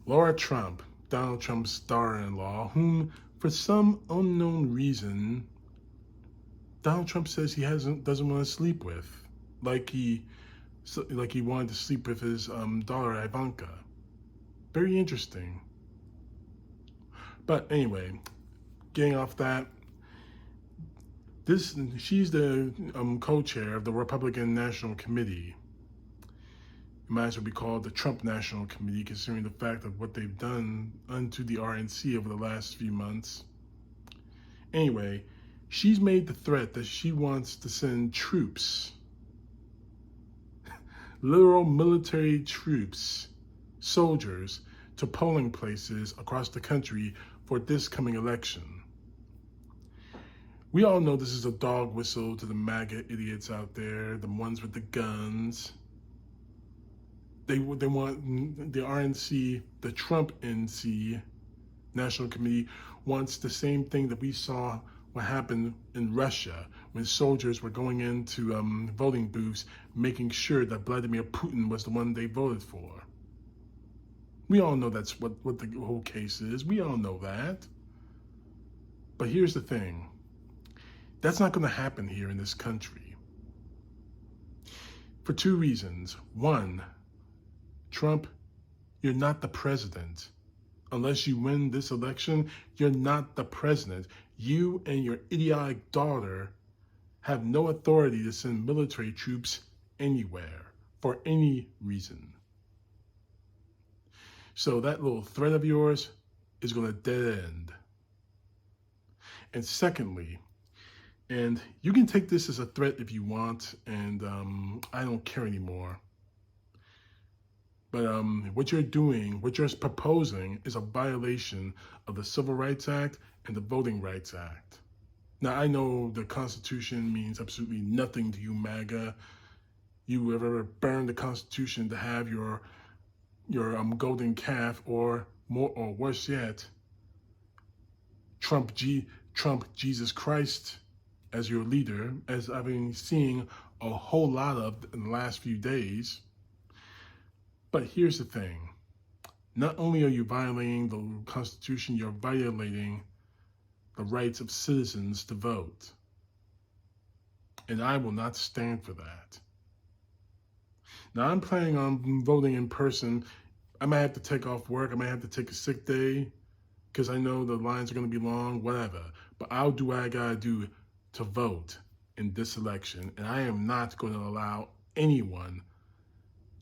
Laura Trump, Donald Trump's daughter-in-law, whom for some unknown reason Donald Trump says he doesn't want to sleep with, like he wanted to sleep with his daughter Ivanka. Very interesting. But anyway, getting off that, she's the co-chair of the Republican National Committee. It might as well be called the Trump National Committee, considering the fact of what they've done unto the RNC over the last few months. Anyway, she's made the threat that she wants to send troops, literal military troops, soldiers, to polling places across the country for this coming election. We all know this is a dog whistle to the MAGA idiots out there, the ones with the guns. They want the RNC, the Trump NC, National Committee, wants the same thing that we saw what happened in Russia when soldiers were going into voting booths, making sure that Vladimir Putin was the one they voted for. We all know that's what the whole case is. We all know that. But here's the thing. That's not going to happen here in this country. For two reasons. One, Trump, you're not the president. Unless you win this election, you're not the president. You and your idiotic daughter have no authority to send military troops anywhere for any reason. So that little threat of yours is going to dead end. And secondly, and you can take this as a threat if you want, and I don't care anymore. But what you're doing, what you're proposing is a violation of the Civil Rights Act and the Voting Rights Act. Now, I know the Constitution means absolutely nothing to you, MAGA. You have ever burned the Constitution to have your golden calf, or more, or worse yet, Trump Jesus Christ as your leader, as I've been seeing a whole lot of in the last few days. But here's the thing. Not only are you violating the Constitution, you're violating the rights of citizens to vote. And I will not stand for that. Now, I'm planning on voting in person. I might have to take off work. I might have to take a sick day because I know the lines are going to be long, whatever. But I'll do what I got to do to vote in this election. And I am not going to allow anyone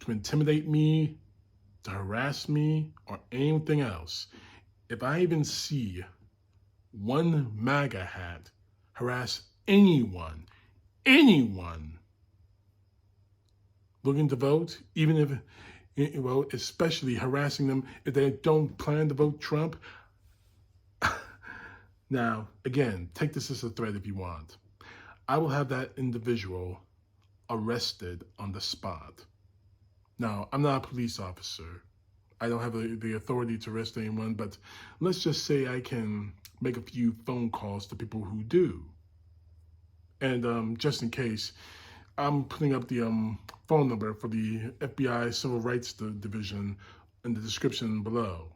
to intimidate me, to harass me, or anything else. If I even see one MAGA hat harass anyone looking to vote, even if, well, especially harassing them if they don't plan to vote Trump. Now, again, take this as a threat if you want. I will have that individual arrested on the spot. Now, I'm not a police officer. I don't have the authority to arrest anyone, but let's just say I can make a few phone calls to people who do. And just in case, I'm putting up the phone number for the FBI Civil Rights Division in the description below.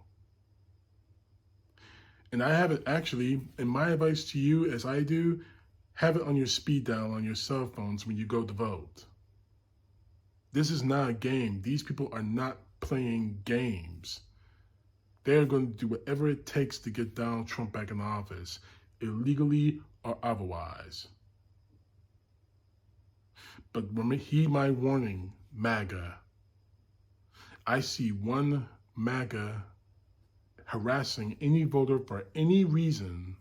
And I have it actually, and my advice to you, as I do, have it on your speed dial on your cell phones when you go to vote. This is not a game. These people are not playing games. They're going to do whatever it takes to get Donald Trump back in office, illegally or otherwise. But heed my warning, MAGA. I see one MAGA harassing any voter for any reason.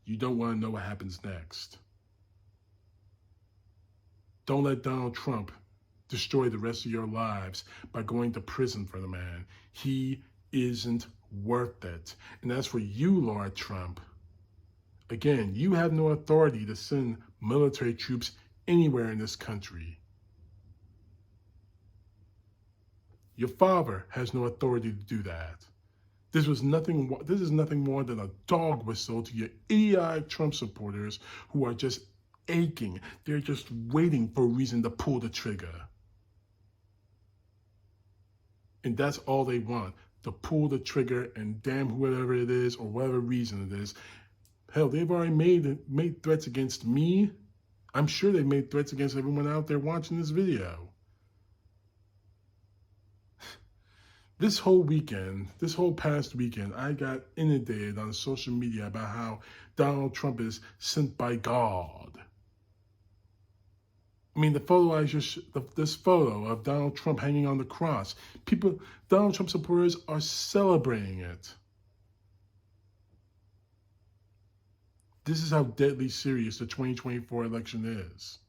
You don't want to know what happens next. Don't let Donald Trump destroy the rest of your lives by going to prison for the man. He isn't worth it. And as for you, Laura Trump, again, you have no authority to send military troops anywhere in this country. Your father has no authority to do that. This is nothing more than a dog whistle to your idiotic Trump supporters who are just aching. They're just waiting for a reason to pull the trigger. And that's all they want, to pull the trigger and damn whoever it is or whatever reason it is. Hell, they've already made threats against me. I'm sure they made threats against everyone out there watching this video. This whole past weekend, I got inundated on social media about how Donald Trump is sent by God. I mean, this photo of Donald Trump hanging on the cross, Donald Trump supporters are celebrating it. This is how deadly serious the 2024 election is.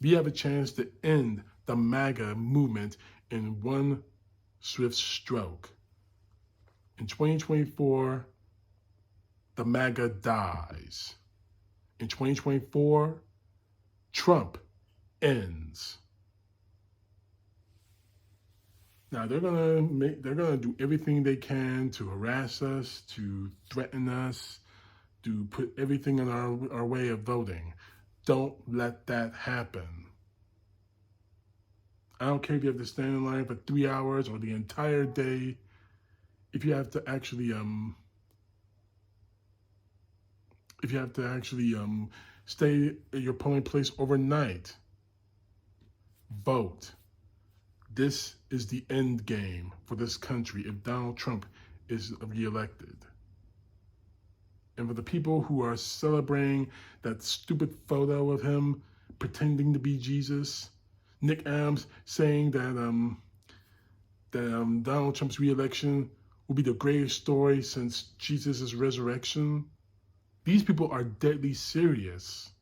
We have a chance to end the MAGA movement in one swift stroke. In 2024, the MAGA dies. In 2024, Trump ends. Now they're gonna do everything they can to harass us, to threaten us, to put everything in our way of voting. Don't let that happen. I don't care if you have to stand in line for 3 hours or the entire day. If you have to actually stay at your polling place overnight, vote. This is the end game for this country if Donald Trump is reelected. And for the people who are celebrating that stupid photo of him pretending to be Jesus, Nick Adams saying that Donald Trump's reelection will be the greatest story since Jesus' resurrection. These people are deadly serious.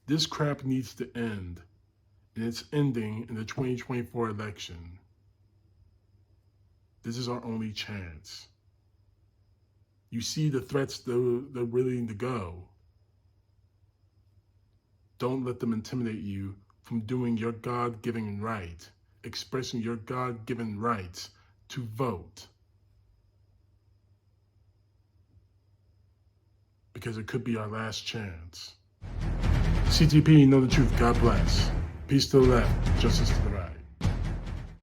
This crap needs to end, and it's ending in the 2024 election. This is our only chance. You see the threats they're willing to go. Don't let them intimidate you from doing your God-given right, expressing your God-given rights to vote. Because it could be our last chance. CTP, know the truth. God bless. Peace to the left, justice to the right.